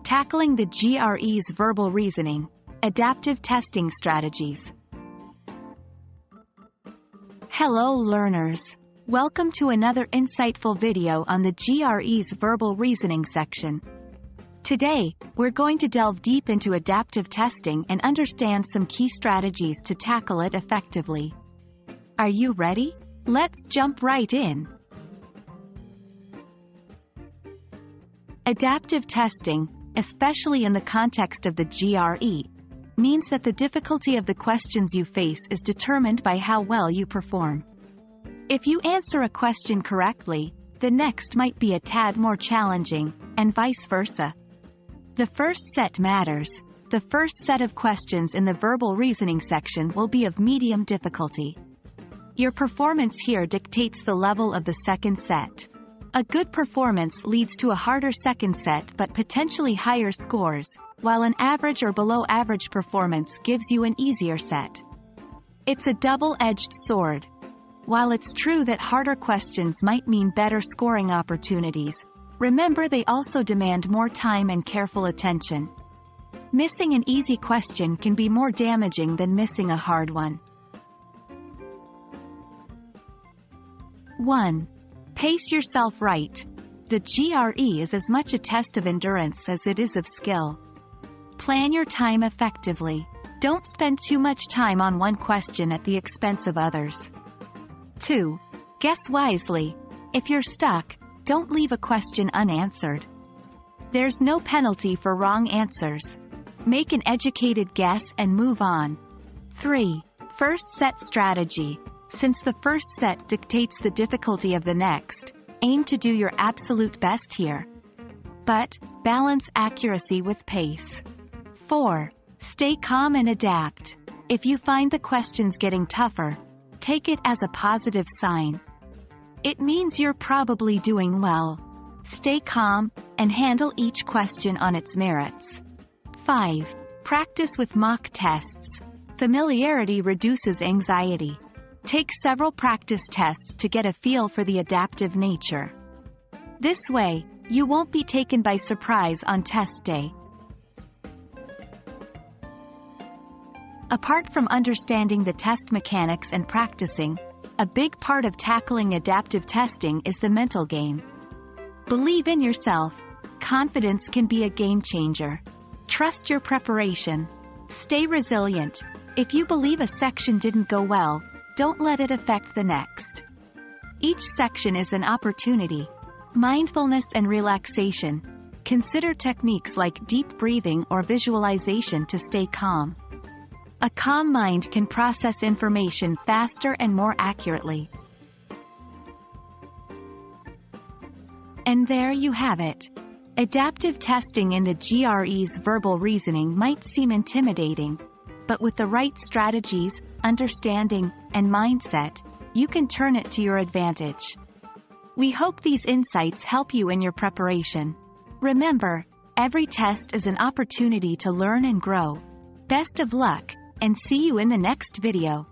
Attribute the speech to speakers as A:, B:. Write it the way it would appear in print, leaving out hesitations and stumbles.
A: Tackling the GRE's verbal reasoning, adaptive testing strategies. Hello learners. Welcome to another insightful video on the GRE's verbal reasoning section. Today, we're going to delve deep into adaptive testing and understand some key strategies to tackle it effectively. Are you ready? Let's jump right in. Adaptive testing, especially in the context of the GRE, means that the difficulty of the questions you face is determined by how well you perform. If you answer a question correctly, the next might be a tad more challenging, and vice versa. The first set matters. The first set of questions in the verbal reasoning section will be of medium difficulty. Your performance here dictates the level of the second set. A good performance leads to a harder second set but potentially higher scores, while an average or below average performance gives you an easier set. It's a double-edged sword. While it's true that harder questions might mean better scoring opportunities, remember they also demand more time and careful attention. Missing an easy question can be more damaging than missing a hard one. 1. Pace yourself right. The GRE is as much a test of endurance as it is of skill. Plan your time effectively. Don't spend too much time on one question at the expense of others. 2. Guess wisely. If you're stuck, don't leave a question unanswered. There's no penalty for wrong answers. Make an educated guess and move on. 3. First set strategy. Since the first set dictates the difficulty of the next, aim to do your absolute best here. But, balance accuracy with pace. 4. Stay calm and adapt. If you find the questions getting tougher, take it as a positive sign. It means you're probably doing well. Stay calm, and handle each question on its merits. 5. Practice with mock tests. Familiarity reduces anxiety. Take several practice tests to get a feel for the adaptive nature. This way, you won't be taken by surprise on test day. Apart from understanding the test mechanics and practicing, a big part of tackling adaptive testing is the mental game. Believe in yourself. Confidence can be a game changer. Trust your preparation. Stay resilient. If you believe a section didn't go well, don't let it affect the next. Each section is an opportunity. Mindfulness and relaxation. Consider techniques like deep breathing or visualization to stay calm. A calm mind can process information faster and more accurately. And there you have it. Adaptive testing in the GRE's verbal reasoning might seem intimidating, but with the right strategies, understanding, and mindset, you can turn it to your advantage. We hope these insights help you in your preparation. Remember, every test is an opportunity to learn and grow. Best of luck, and see you in the next video.